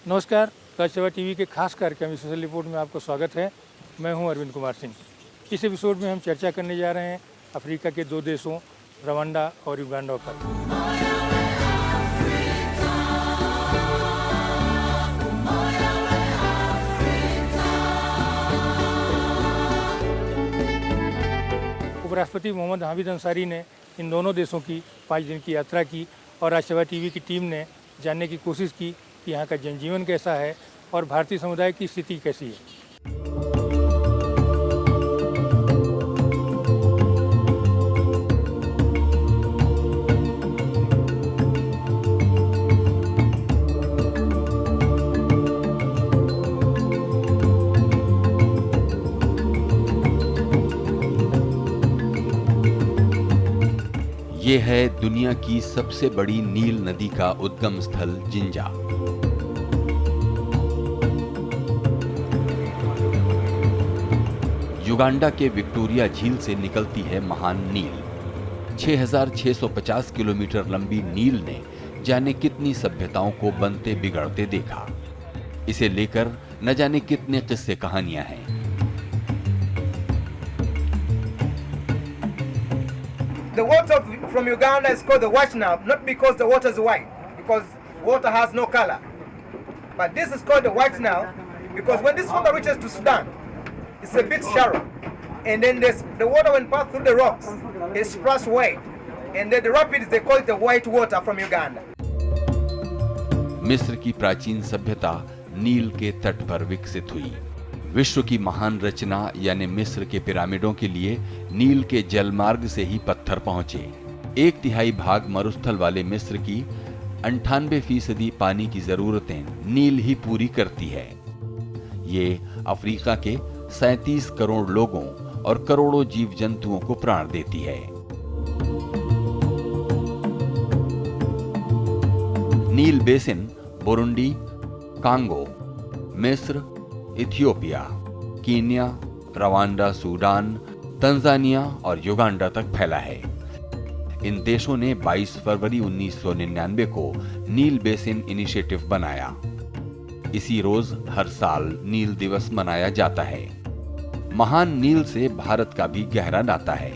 नमस्कार, राजसेवा टीवी के खास कार्यक्रम स्पेशल रिपोर्ट में आपका स्वागत है। मैं हूं अरविंद कुमार सिंह। इस एपिसोड में हम चर्चा करने जा रहे हैं अफ्रीका के दो देशों रवांडा और युगांडा पर। उपराष्ट्रपति मोहम्मद हामिद अंसारी ने इन दोनों देशों की 5 दिन की यात्रा की और राजसेवा टीवी की टीम ने जानने की कोशिश की कि यहाँ का जनजीवन कैसा है और भारतीय समुदाय की स्थिति कैसी है। ये है दुनिया की सबसे बड़ी नील नदी का उद्गम स्थल जिंजा। युगांडा के विक्टोरिया झील से निकलती है महान नील। 6,650 किलोमीटर लंबी नील ने जाने कितनी सभ्यताओं को बनते बिगड़ते देखा। इसे लेकर न जाने कितने किस्से कहानियां हैं। The water from Uganda is called the White Nile, not because the water is white, because water has no color. But this is called the White Nile because when this water reaches to Sudan, it's a bit shallow. And then the water when passed through the rocks, it splash away. And then the rapids, they call it the white water from Uganda. मिस्र की प्राचीन सभ्यता नील के तट पर विकसित हुई। विश्व की महान रचना यानी मिस्र के पिरामिडों के लिए नील के जलमार्ग से ही पत्थर पहुंचे। 1/3 भाग मरुस्थल वाले मिस्र की 98% पानी की जरूरतें नील ही पूरी करती है। ये अफ्रीका के 37 करोड़ लोगों और करोड़ों जीव जंतुओं को प्राण देती है। नील बेसिन बुरुंडी, कांगो, मिस्र, Ethiopia, Kenya, Rwanda, Sudan, Tanzania और युगांडा तक फैला है। इन देशों ने 22 फरवरी 1999 को नील बेसिन इनिशिएटिव बनाया। इसी रोज हर साल नील दिवस मनाया जाता है। महान नील से भारत का भी गहरा नाता है।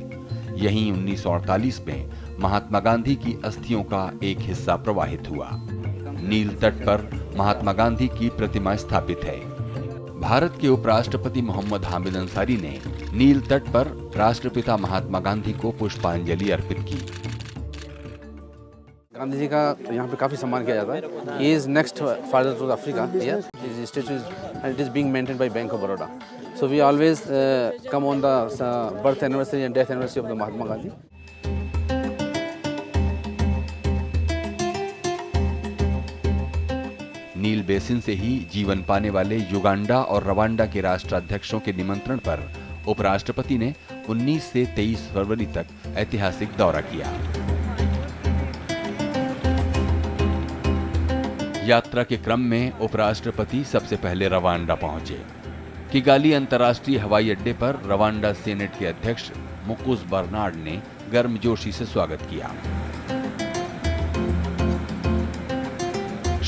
यहीं 1948 में महात्मा गांधी की अस्थियों का एक हिस्सा प्रवाहित हुआ। नील तट पर महात्मा गांधी की प्रतिमा स्थापित है। भारत के उपराष्ट्रपति मोहम्मद हामिद अंसारी ने नील तट पर राष्ट्रपिता महात्मा गांधी को पुष्पांजलि अर्पित की। गांधी जी का यहाँ पे काफ़ी सम्मान किया जाता है। He is next father to Africa here. His statue and it is being maintained by bank of Baroda. So we always come on the birth anniversary and death anniversary of the Mahatma Gandhi. Nile basin से ही जीवन पाने वाले Uganda और Rwanda के राष्ट्राध्यक्षों के निमंत्रण पर उपराष्ट्रपति ने 19 से 23 फरवरी तक ऐतिहासिक दौरा किया। यात्रा के क्रम में उपराष्ट्रपति सबसे पहले रवांडा पहुंचे। किगाली अंतर्राष्ट्रीय हवाई अड्डे पर रवांडा सीनेट के अध्यक्ष मुकुस बर्नार्ड ने गर्मजोशी से स्वागत किया।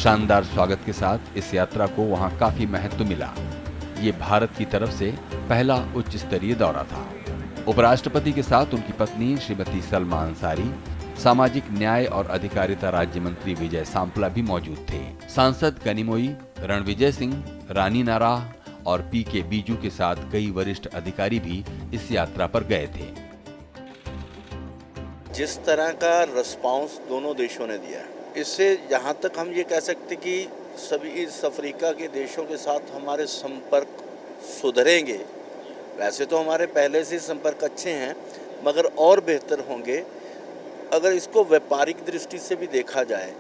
शानदार स्वागत के साथ इस यात्रा को वहां काफी महत्व मिला। ये भारत की तरफ से पहला उच्च स्तरीय दौरा था। उपराष्ट्रपति के साथ उनकी पत्नी श्रीमती सलमा अंसारी, सामाजिक न्याय और अधिकारिता राज्य मंत्री विजय सांपला भी मौजूद थे। सांसद कनिमोई, रणविजय सिंह, रानी नारा और पीके बीजू के साथ कई वरिष्ठ अधिकारी भी इस यात्रा पर गए थे। जिस तरह का रिस्पांस दोनों देशों ने दिया, इससे यहाँ तक हम ये कह सकते कि सभी इस अफ्रीका के देशों के साथ हमारे संपर्क सुधरेंगे। वैसे तो हमारे पहले से संपर्क अच्छे हैं, मगर और बेहतर होंगे अगर इसको व्यापारिक दृष्टि से भी देखा जाए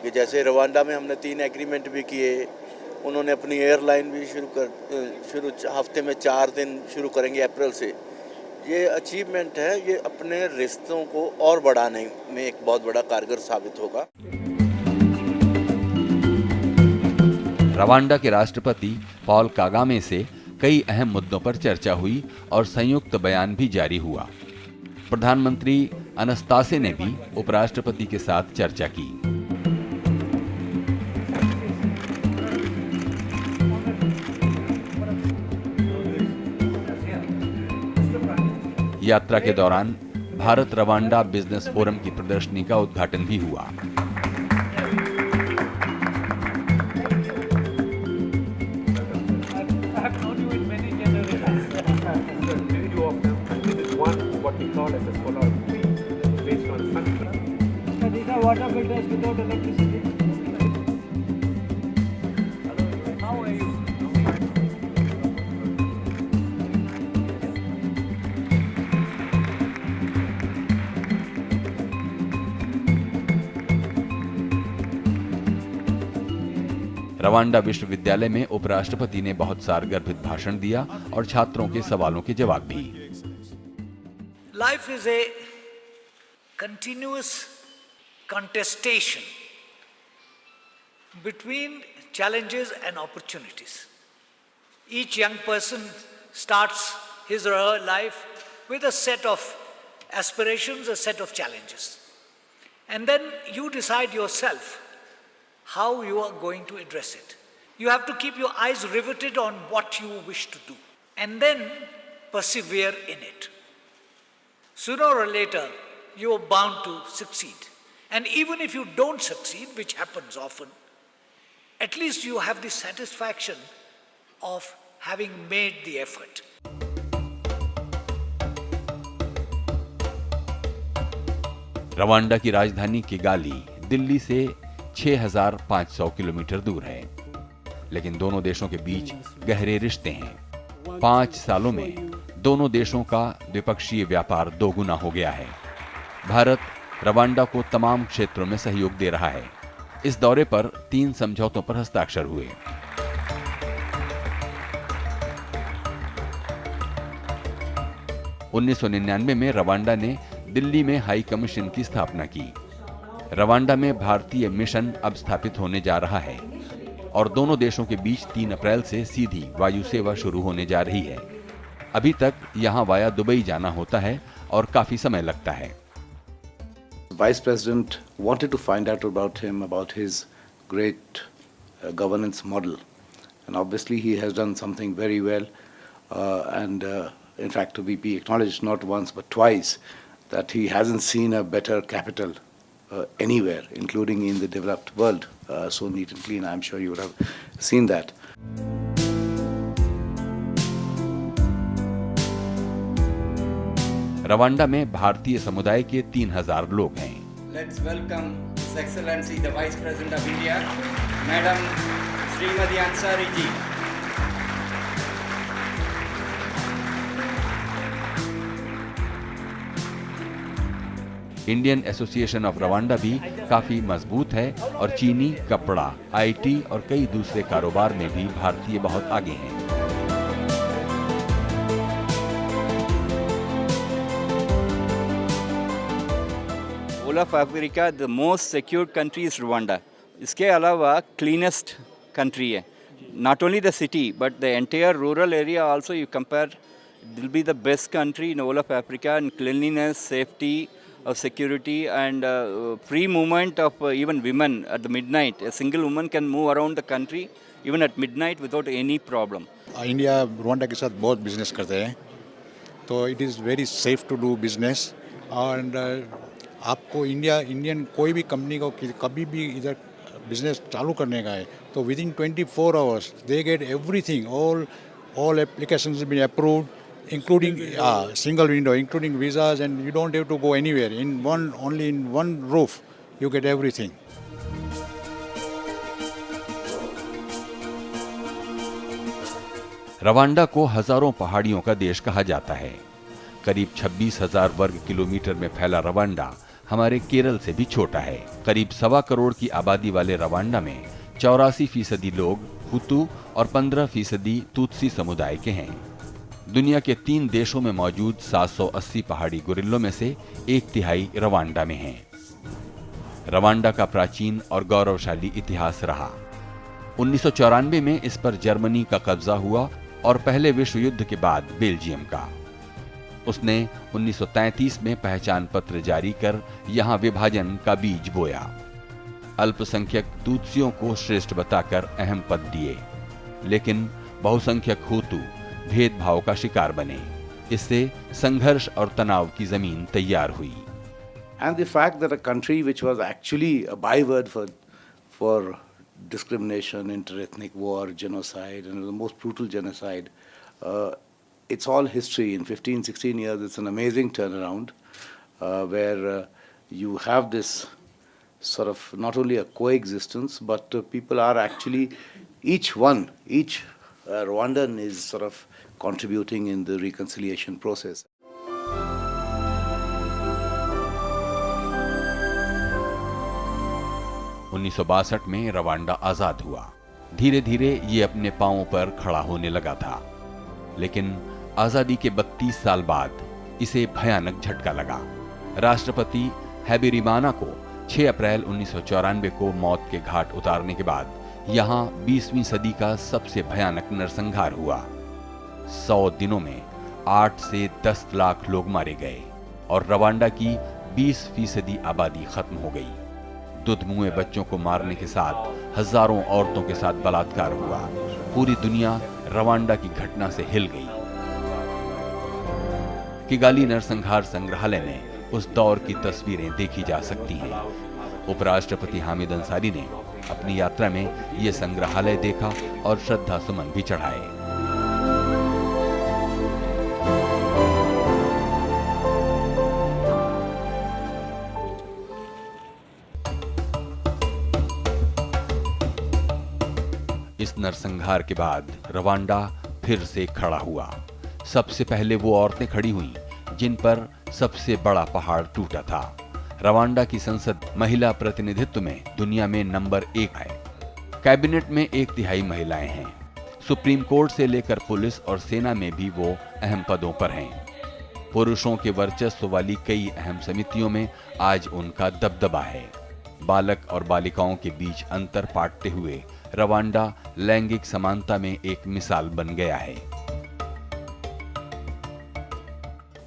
कि जैसे रवांडा में हमने 3 एग्रीमेंट भी किए। उन्होंने अपनी एयरलाइन भी शुरू हफ्ते में 4 दिन शुरू करेंगे अप्रैल से। ये अचीवमेंट है, ये अपने रिश्तों को और बढ़ाने में एक बहुत बड़ा कारगर साबित होगा। रवांडा के राष्ट्रपति पॉल कागामे से कई अहम मुद्दों पर चर्चा हुई और संयुक्त बयान भी जारी हुआ। प्रधानमंत्री अनस्तासे ने भी उपराष्ट्रपति के साथ चर्चा की। यात्रा के दौरान भारत रवांडा बिजनेस फोरम की प्रदर्शनी का उद्घाटन भी हुआ। रवांडा विश्वविद्यालय में उपराष्ट्रपति ने बहुत सारगर्भित भाषण दिया और छात्रों के सवालों के जवाब भी। Life is a continuous contestation between challenges and opportunities. Each young person starts his or her life with a set of aspirations, a set of challenges. And then you decide yourself how you are going to address it. You have to keep your eyes riveted on what you wish to do and then persevere in it. Sooner or later, you are bound to succeed. And even if you don't succeed, which happens often, at least you have the satisfaction of having made the effort. Rwanda की राजधानी Kigali Delhi से 6,500 kilometre दूर है, लेकिन दोनों देशों के बीच गहरे रिश्ते हैं। 5 सालों में दोनों देशों का द्विपक्षीय व्यापार दोगुना हो गया है। भारत रवांडा को तमाम क्षेत्रों में सहयोग दे रहा है। इस दौरे पर 3 समझौतों पर हस्ताक्षर हुए। (1999) में रवांडा ने दिल्ली में हाई कमीशन की स्थापना की। रवांडा में भारतीय मिशन अब स्थापित होने जा रहा है और दोनों देशों के बीच 3 अप्रैल से सीधी वायु सेवा शुरू होने जा रही है। अभी तक यहां वाया दुबई जाना होता है और काफी समय लगता है। Vice President wanted to find out about him, about his great governance model, and obviously he has done something very well. In fact, the VP acknowledged not once but twice that he hasn't seen a better capital anywhere, including in the developed world, so neat and clean. I'm sure you would have seen that. Rwanda में भारतीय समुदाय के 3,000 लोग हैं। Let's welcome His Excellency the Vice President of India, Madam Srimati Ansari ji. Indian association of Rwanda भी काफी मजबूत है और चीनी, कपड़ा, आईटी और कई दूसरे कारोबार में भी भारतीय बहुत आगे हैं। Whole of Africa, the most secure country is Rwanda. इसके अलावा cleanest country है. Not only the city, but the entire rural area also you compare, it will be the best country in all of Africa in cleanliness, safety, of security and free movement of even women at the midnight. A single woman can move around the country even at midnight without any problem. India Rwanda के साथ बहुत business करते हैं, तो it is very safe to do business. And आपको Indian कोई भी company को कभी भी इधर बिजनेस चालू करने का है तो within 24 hours they get everything, all applications have been approved, including single window, including visas, and you don't have to go anywhere. Only in one roof, you get everything. Rwanda को हजारों पहाड़ियों का देश कहा जाता है। करीब 26,000 वर्ग किलोमीटर में फैला रवांडा हमारे केरल से भी छोटा है। करीब 1.25 करोड़ की आबादी वाले रवांडा में 84% लोग हुतू और 15% तुत्सी समुदाय के हैं। दुनिया के 3 देशों में मौजूद 780 पहाड़ी गुरिल्लों में से 1/3 रवांडा में हैं। रवांडा का प्राचीन और गौरवशाली इतिहास रहा। 1994 में इस पर जर्मनी का कब्जा हुआ और पहले विश्व युद्ध के बाद बेल्जियम का। उसने 1933 में पहचान पत्र जारी कर यहां विभाजन का बीज बोया। अल्पसंख्यक तुत्सियों को श्रेष्ठ बताकर अहम पद दिए, लेकिन बहुसंख्यक हुतू भेदभाव का शिकार बने। इससे संघर्ष और तनाव की जमीन तैयार हुई। And the fact that a country which was actually a byword for discrimination, interethnic war, genocide, and the most brutal genocide, it's all history. In 15, 16 years, it's an amazing turnaround where you have this sort of not only a coexistence, but people are actually, each Rwandan is sort of contributing in the reconciliation process. उन्नीस में Rwanda आजाद हुआ। धीरे धीरे ये अपने पांवों पर खड़ा होने लगा था, लेकिन आजादी के 32 साल बाद इसे भयानक झटका लगा। राष्ट्रपति हैबिरिमाना को 6 अप्रैल 1994 को मौत के घाट उतारने के बाद यहां 20वीं सदी का सबसे भयानक नरसंहार हुआ। 100 दिनों में 8 से 10 लाख लोग मारे गए और रवांडा की 20% आबादी खत्म हो गई। दुधमुए बच्चों को मारने के साथ हजारों औरतों के साथ बलात्कार हुआ। पूरी दुनिया रवांडा की घटना से हिल गई। किगाली नरसंहार संग्रहालय में उस दौर की तस्वीरें देखी जा सकती हैं। उपराष्ट्रपति हामिद अंसारी ने अपनी यात्रा में ये संग्रहालय देखा और श्रद्धा सुमन भी चढ़ाए। इस नरसंहार के बाद रवांडा फिर से खड़ा हुआ। सबसे पहले वो औरतें खड़ी हुईं जिन पर सबसे बड़ा पहाड़ टूटा था। रवांडा की संसद महिला प्रतिनिधित्व में दुनिया में नंबर 1 है। कैबिनेट में 1/3 महिलाएं हैं। सुप्रीम कोर्ट से लेकर पुलिस और सेना में भी वो अहम पदों पर हैं। पुरुषों के वर्चस्व वाली कई अहम समितियों में आज उनका दबदबा है। बालक और बालिकाओं के बीच अंतर पाटते हुए रवांडा लैंगिक समानता में एक मिसाल बन गया है।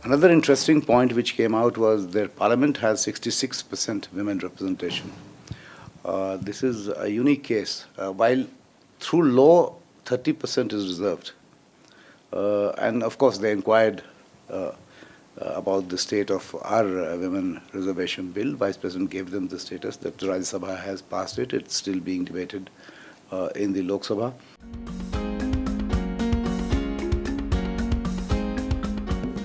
Another interesting point which came out was their parliament has 66% women representation. This is a unique case. While through law 30% is reserved, and of course they inquired about the state of our women reservation bill. Vice President gave them the status that Rajya Sabha has passed it. It's still being debated in the Lok Sabha.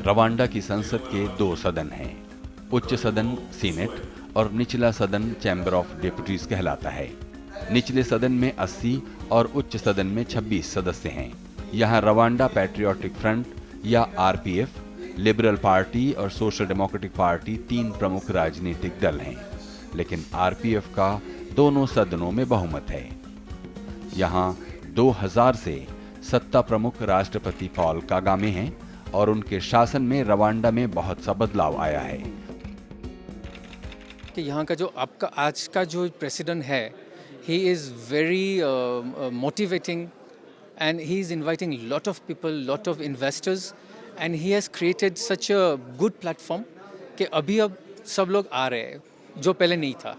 Rwanda की संसद के 2 सदन हैं। उच्च सदन senate और निचला सदन चैम्बर ऑफ डेप्यूटीज कहलाता है। निचले सदन में 80 और उच्च सदन में 26 सदस्य हैं। यहाँ रवांडा पैट्रियोटिक फ्रंट या आरपीएफ, लिबरल पार्टी और सोशल डेमोक्रेटिक पार्टी 3 प्रमुख राजनीतिक दल हैं, लेकिन आरपीएफ का दोनों सदनों में बहुमत है। यहाँ 2000 से सत्ता प्रमुख राष्ट्रपति पॉल कागामे हैं और उनके शासन में रवांडा में बहुत सा बदलाव आया है। कि यहाँ का जो आपका आज का जो प्रेसिडेंट है, he is very motivating and he is inviting lot of people, lot of investors and he has created such a good platform कि अभी अब सब लोग आ रहे हैं जो पहले नहीं था।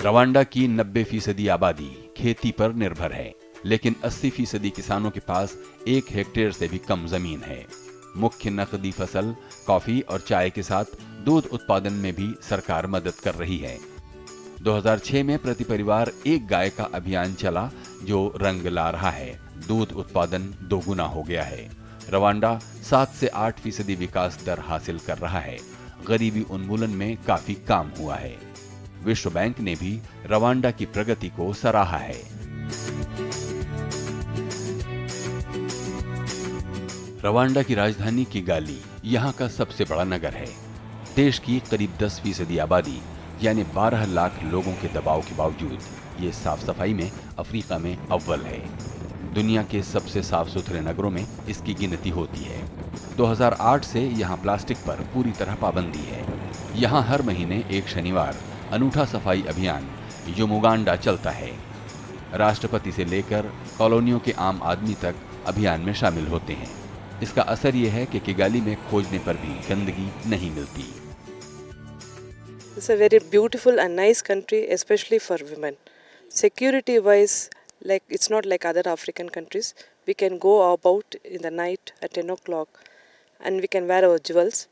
रवांडा की 90% आबादी खेती पर निर्भर है, लेकिन 80% किसानों के पास 1 हेक्टेयर से भी कम जमीन है। मुख्य नकदी फसल कॉफी और चाय के साथ दूध उत्पादन में भी सरकार मदद कर रही है। 2006 में प्रति परिवार 1 गाय का अभियान चला जो रंग ला रहा है। दूध उत्पादन 2 गुना हो गया है। रवांडा 7 से 8% विकास दर हासिल कर रहा है। गरीबी उन्मूलन में काफी काम हुआ है। विश्व बैंक ने भी रवांडा की प्रगति को सराहा है। रवांडा की राजधानी किगाली यहाँ का सबसे बड़ा नगर है। देश की करीब 10% आबादी यानी 12 लाख लोगों के दबाव के बावजूद ये साफ सफाई में अफ्रीका में अव्वल है। दुनिया के सबसे साफ सुथरे नगरों में इसकी गिनती होती है। 2008 से यहाँ प्लास्टिक पर पूरी तरह पाबंदी है। यहाँ हर महीने एक शनिवार अनूठा सफाई अभियान युमुगांडा चलता है। राष्ट्रपति से लेकर कॉलोनियों के आम आदमी तक अभियान में शामिल होते हैं। इसका असर यह है कि किगाली में खोजने पर भी गंदगी नहीं मिलती। It's a very beautiful and nice country, especially for women. Security wise, like it's not like other African countries. We can go about in the night at 10 o'clock and we can wear our jewels.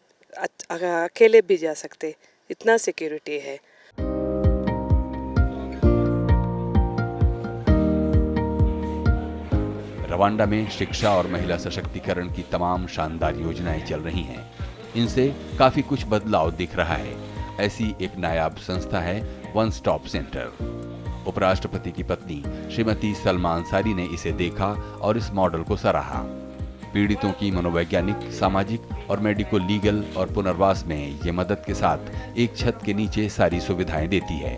अकेले भी जा सकते, इतना security है. Rwanda में शिक्षा और महिला सशक्तिकरण की तमाम शानदार योजनाएं चल रही हैं। इनसे काफी कुछ बदलाव दिख रहा है। ऐसी एक नायाब संस्था है वन स्टॉप सेंटर। उपराष्ट्रपति की पत्नी श्रीमती सलमा अंसारी ने इसे देखा और इस मॉडल को सराहा। पीड़ितों की मनोवैज्ञानिक, सामाजिक और मेडिको लीगल और पुनर्वास में ये मदद के साथ एक छत के नीचे सारी सुविधाएं देती है।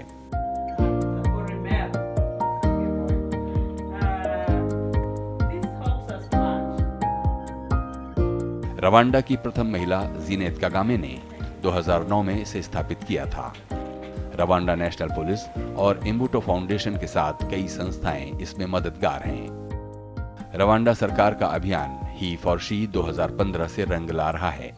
रवांडा की प्रथम महिला जीनेत कागामे ने 2009 में इसे स्थापित किया था। रवांडा नेशनल पुलिस और इम्बुटो फाउंडेशन के साथ कई संस्थाएं इसमें मददगार हैं। रवांडा सरकार का अभियान ही फॉर शी 2015 से रंग ला रहा है।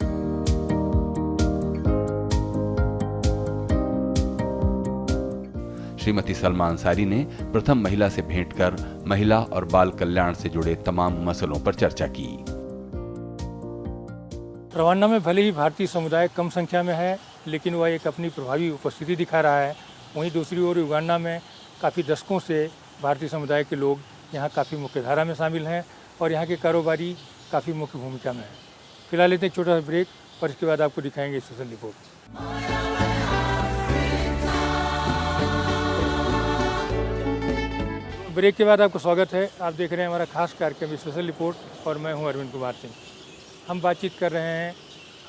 श्रीमती सलमा अंसारी ने प्रथम महिला से भेंट कर महिला और बाल कल्याण से जुड़े तमाम मसलों पर चर्चा की। रवांडा में भले ही भारतीय समुदाय कम संख्या में है, लेकिन वह एक अपनी प्रभावी उपस्थिति दिखा रहा है। वहीं दूसरी ओर युगांडा में काफ़ी दशकों से भारतीय समुदाय के लोग यहाँ काफ़ी मुख्यधारा में शामिल हैं और यहाँ के कारोबारी काफ़ी मुख्य भूमिका में हैं। फिलहाल लेते हैं एक छोटा सा ब्रेक और इसके बाद आपको दिखाएंगे स्पेशल रिपोर्ट। ब्रेक के बाद आपको स्वागत है। आप देख रहे हैं हमारा खास कार्यक्रम स्पेशल रिपोर्ट और मैं हूँ अरविंद कुमार सिंह। हम बातचीत कर रहे हैं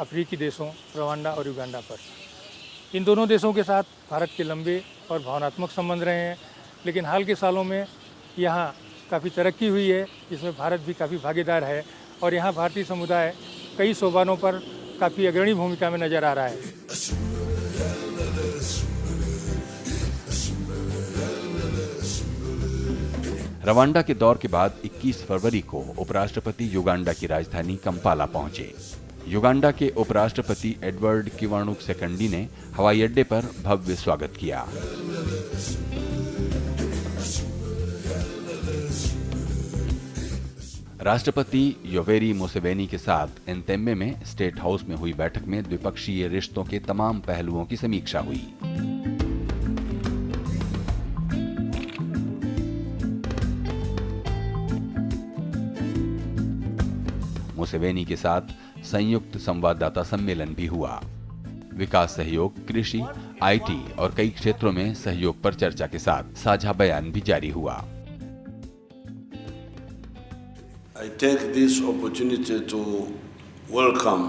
अफ्रीकी देशों रवांडा और युगांडा पर। इन दोनों देशों के साथ भारत के लंबे और भावनात्मक संबंध रहे हैं, लेकिन हाल के सालों में यहाँ काफ़ी तरक्की हुई है, जिसमें भारत भी काफ़ी भागीदार है और यहाँ भारतीय समुदाय कई सोपानों पर काफ़ी अग्रणी भूमिका में नज़र आ रहा है। रवांडा के दौर के बाद 21 फरवरी को उपराष्ट्रपति युगांडा की राजधानी कंपाला पहुंचे। युगांडा के उपराष्ट्रपति एडवर्ड किवानुक सेकंडी ने हवाई अड्डे पर भव्य स्वागत किया। राष्ट्रपति योवेरी मुसेवेनी के साथ एंतेम्बे में स्टेट हाउस में हुई बैठक में द्विपक्षीय रिश्तों के तमाम पहलुओं की समीक्षा हुई। मुसेवेनी के साथ संयुक्त संवाददाता सम्मेलन भी हुआ। विकास सहयोग, कृषि, आईटी और कई क्षेत्रों में सहयोग पर चर्चा के साथ साझा बयान भी जारी हुआ। I take this opportunity to welcome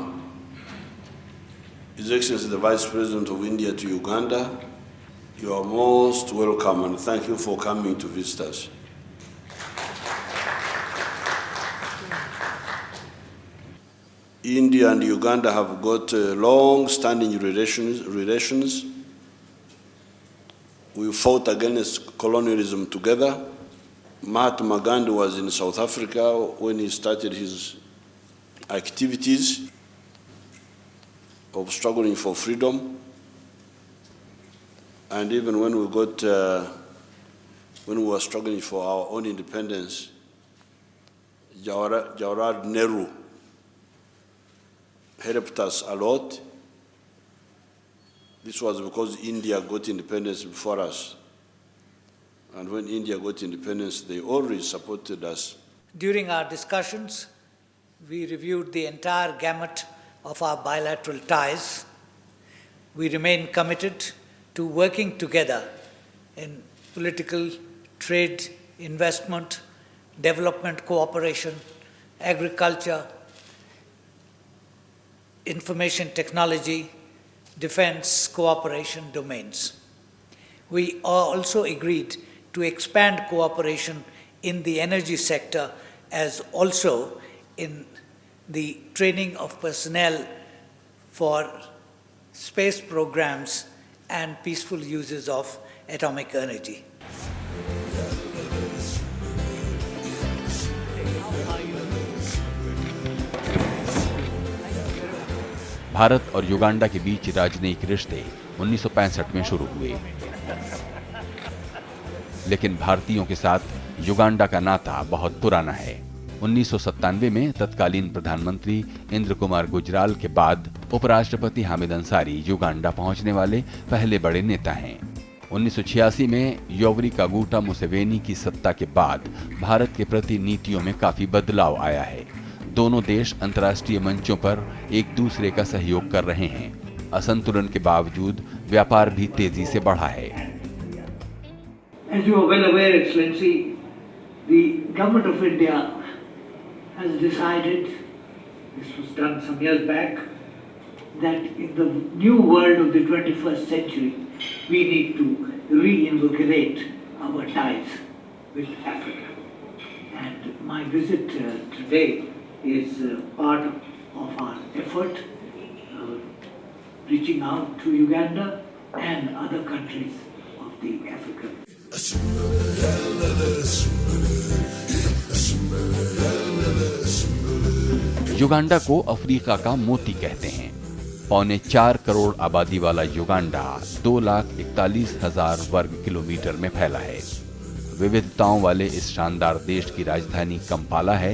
His Excellency the Vice President of India to Uganda. You are most welcome and thank you for coming to visit us. India and Uganda have got long-standing relations. We fought against colonialism together. Mahatma Gandhi was in South Africa when he started his activities of struggling for freedom. And even when we were struggling for our own independence, Jawaharlal Nehru helped us a lot. This was because India got independence before us. And when India got independence, they always supported us. During our discussions, we reviewed the entire gamut of our bilateral ties. We remain committed to working together in political, trade, investment, development cooperation, agriculture, information technology, defense cooperation domains. We also agreed to expand cooperation in the energy sector as also in the training of personnel for space programs and peaceful uses of atomic energy. Bharat और Uganda के बीच राजनयिक रिश्ते 1965 में शुरू हुए, लेकिन भारतीयों के साथ युगांडा का नाता बहुत पुराना है। 1997 में तत्कालीन प्रधानमंत्री इंद्र कुमार गुजराल के बाद उपराष्ट्रपति हामिद अंसारी युगांडा पहुंचने वाले पहले बड़े नेता हैं। 1986 में योवरी कागुटा मुसेवेनी की सत्ता के बाद भारत के प्रति नीतियों में काफी बदलाव आया है। दोनों देश अंतर्राष्ट्रीय मंचों पर एक दूसरे का सहयोग कर रहे हैं। असंतुलन के बावजूद व्यापार भी तेजी से बढ़ा है। As you are well aware, Excellency, the government of India has decided, this was done some years back, that in the new world of the 21st century, we need to reinvigorate our ties with Africa. And my visit today is part of our effort reaching out to Uganda and other countries of the African. Uganda को Africa का मोती कहते हैं। 4.25 करोड़ आबादी वाला Uganda 2,41,000 वर्ग kilometre में फैला है। विविधताओं वाले इस शानदार देश की राजधानी कंपाला है।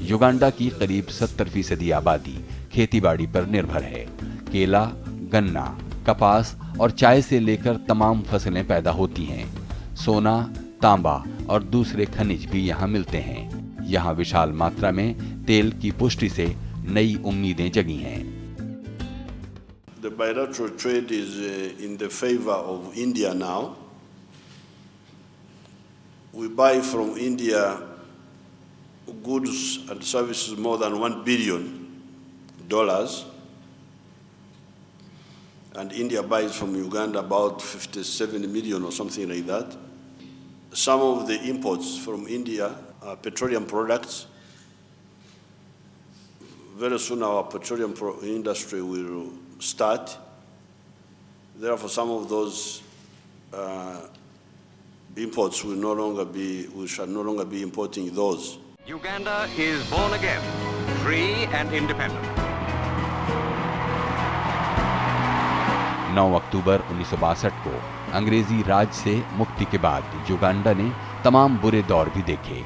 युगांडा की करीब 70% आबादी खेतीबाड़ी पर निर्भर है। केला, गन्ना, कपास और चाय से लेकर तमाम फसलें पैदा होती हैं। सोना, तांबा और दूसरे खनिज भी यहाँ मिलते हैं। यहाँ विशाल मात्रा में तेल की पुष्टि से नई उम्मीदें जगी हैं। The bilateral trade is in the favor of India now. We buy from India goods and services more than $1 billion, and India buys from Uganda about 57 million or something like that. Some of the imports from India are petroleum products. Very soon our petroleum industry will start. Therefore, some of those imports will no longer be, we shall no longer be importing those. Uganda is born again, free and independent. 9 अक्टूबर 1962 को अंग्रेजी राज से मुक्ति के बाद Uganda ने तमाम बुरे दौर भी देखे।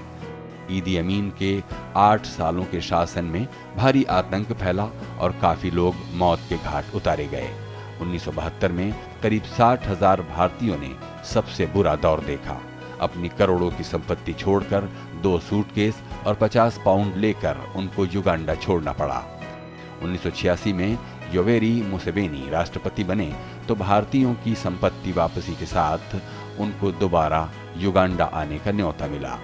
ईदी अमीन के 8 सालों के शासन में भारी आतंक फैला और काफी लोग मौत के घाट उतारे गए। 1972 में करीब 60,000 भारतीयों ने सबसे बुरा दौर देखा। अपनी करोड़ों की संपत्ति छोड़कर 2 सूटकेस और 50 पाउंड लेकर उनको युगांडा छोड़ना पड़ा। 1986 में योवेरी मुसेवेनी राष्ट्रपति बने तो भारतीयों की संपत्ति वापसी के साथ उनको दोबारा युगांडा आने का न्योता मिला।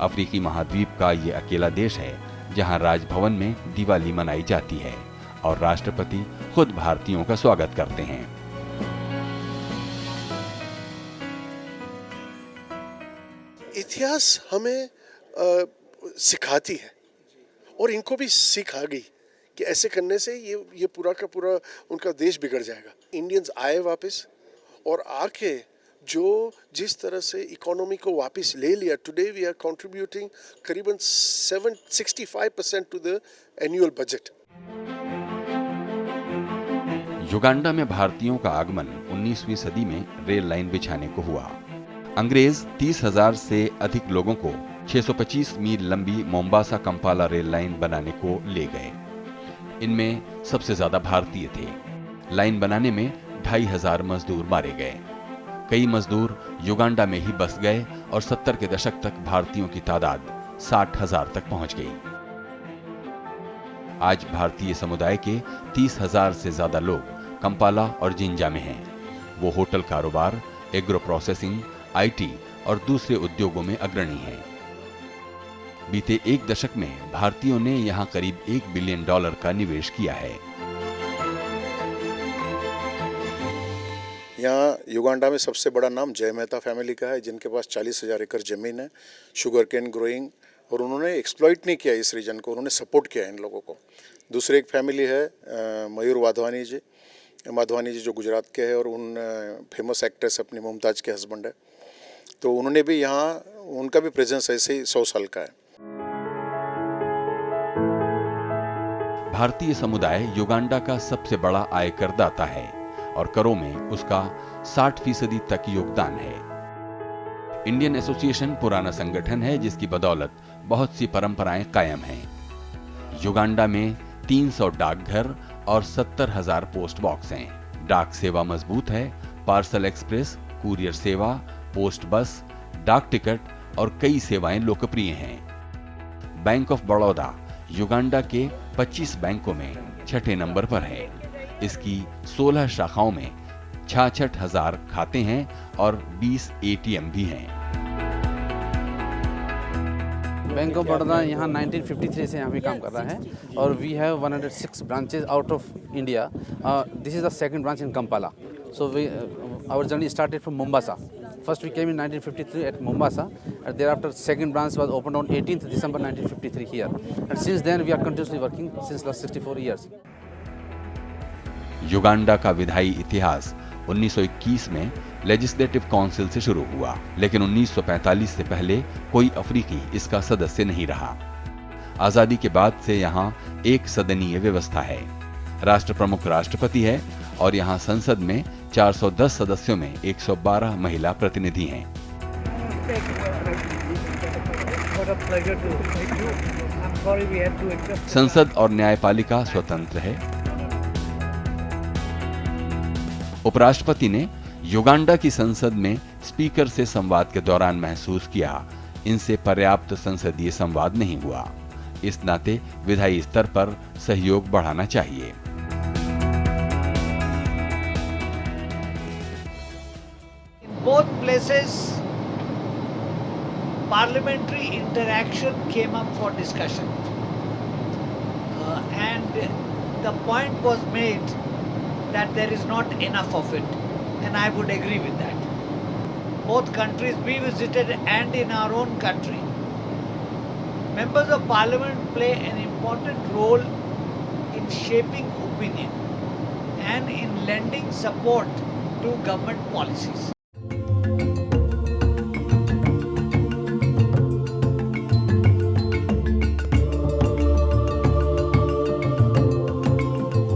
अफ्रीकी महाद्वीप का ये अकेला देश है जहां राजभवन में दिवाली मनाई जाती है और राष्ट्रपति खुद भारतीयों का स्वागत करते हैं। इतिहास हमें सिखाती है और इनको भी सीख आ गई कि ऐसे करने से ये पूरा का पूरा उनका देश बिगड़ जाएगा। इंडियंस आए वापस और आके जो जिस तरह से इकोनॉमी को वापस ले लिया, टुडे वी आर कंट्रीब्यूटिंग करीबन 65% to the annual budget. Uganda में भारतीयों का आगमन 19वीं सदी में रेल लाइन बिछाने को हुआ। अंग्रेज 30,000 से अधिक लोगों को 625 मील लंबी मोम्बासा कंपाला रेल लाइन बनाने को ले गए। इनमें सबसे ज्यादा भारतीय थे। लाइन बनाने में 2,500 मजदूर मारे गए। कई मजदूर युगांडा में ही बस गए और 70 के दशक तक भारतीयों की तादाद 60,000 तक पहुंच गई। आज भारतीय समुदाय के 30,000 से ज्यादा लोग कंपाला और जिंजा में हैं। वो होटल कारोबार, एग्रो प्रोसेसिंग, आईटी और दूसरे उद्योगों में अग्रणी हैं। बीते 1 दशक में भारतीयों ने यहां करीब $1 बिलियन का निवेश किया है। यहाँ युगांडा में सबसे बड़ा नाम जय मेहता फैमिली का है, जिनके पास 40,000 एकड़ जमीन है, शुगर केन ग्रोइंग, और उन्होंने एक्सप्लॉइट नहीं किया इस रीजन को, उन्होंने सपोर्ट किया इन लोगों को। दूसरे एक फैमिली है मयूर माधवानी जी जो गुजरात के हैं और उन फेमस एक्ट्रेस अपनी मुमताज़ के हस्बैंड है, तो उन्होंने भी यहाँ उनका भी प्रेजेंस ऐसे ही 100 साल का है। भारतीय समुदाय युगांडा का सबसे बड़ा आय करदाता है और करों में उसका 60% तक योगदान है। इंडियन एसोसिएशन पुराना संगठन है जिसकी बदौलत बहुत सी परंपराएं कायम हैं। युगांडा में 300 डाकघर और 70,000 पोस्ट बॉक्स हैं। डाक सेवा मजबूत है। पार्सल एक्सप्रेस, कुरियर सेवा, पोस्ट बस, डाक टिकट और कई सेवाएं लोकप्रिय हैं। बैंक ऑफ बड़ौदा युगांडा के 25 बैंकों में 6ठे नंबर पर है। इसकी 16 शाखाओं में 66,000 खाते हैं और 20 एटीएम भी हैं। बैंक ऑफ बड़ौदा यहाँ 1953 से यहाँ पे काम कर रहा है और we have 106 branches out of India. This is the second branch in Kampala. So we our journey started from Mombasa. First we came in 1953 at Mombasa, and thereafter second branch was opened on 18th December 1953 here. And since then we are continuously working since last 64 years. Uganda का विधायी इतिहास 1921 में legislative council से शुरू हुआ, लेकिन 1945 से पहले कोई अफ्रीकी इसका सदस्य नहीं रहा। आजादी के बाद से यहाँ एक सदनीय व्यवस्था है। राष्ट्र प्रमुख राष्ट्रपति है और यहाँ संसद में 410 सदस्यों में 112 महिला प्रतिनिधि हैं। संसद और न्यायपालिका स्वतंत्र है। उपराष्ट्रपति ने युगांडा की संसद में स्पीकर से संवाद के दौरान महसूस किया इनसे पर्याप्त संसदीय संवाद नहीं हुआ। इस नाते विधायी स्तर पर सहयोग बढ़ाना चाहिए। Both places, parliamentary interaction came up for discussion, and the point was made that there is not enough of it, and I would agree with that. Both countries we visited and in our own country, members of parliament play an important role in shaping opinion and in lending support to government policies.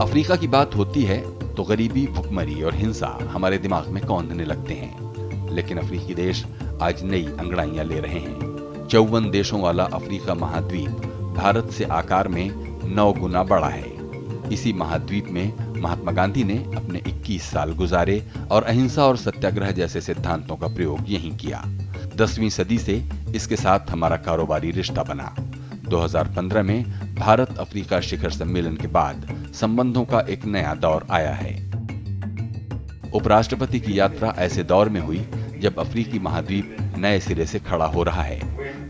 Africa की बात होती है तो गरीबी, भुखमरी और हिंसा हमारे दिमाग में कौंधने लगते हैं, लेकिन अफ्रीकी देश आज नई अंगड़ाइयां ले रहे हैं। 54 देशों वाला अफ्रीका महाद्वीप भारत से आकार में 9 गुना बड़ा है। इसी महाद्वीप में महात्मा गांधी ने अपने 21 साल गुजारे और अहिंसा और सत्याग्रह जैसे सिद्धांतों का प्रयोग यहीं किया। 10वीं सदी से इसके साथ हमारा कारोबारी रिश्ता बना। 2015 में भारत अफ्रीका शिखर सम्मेलन के बाद संबंधों का एक नया दौर आया है। उपराष्ट्रपति की यात्रा ऐसे दौर में हुई जब अफ्रीकी महाद्वीप नए सिरे से खड़ा हो रहा है।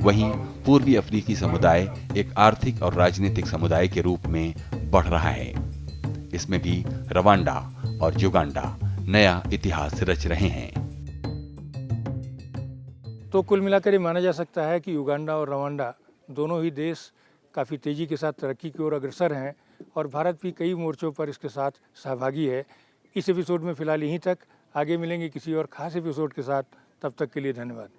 वहीं पूर्वी अफ्रीकी समुदाय एक आर्थिक और राजनीतिक समुदाय के रूप में बढ़ रहा है। इसमें भी रवांडा और युगांडा नया इतिहास रच रहे हैं। तो कुल मिलाकर ये माना जा सकता है कि युगांडा और रवांडा दोनों ही देश काफ़ी तेज़ी के साथ तरक्की की ओर अग्रसर हैं और भारत भी कई मोर्चों पर इसके साथ सहभागी है। इस एपिसोड में फ़िलहाल यहीं तक। आगे मिलेंगे किसी और ख़ास एपिसोड के साथ। तब तक के लिए धन्यवाद।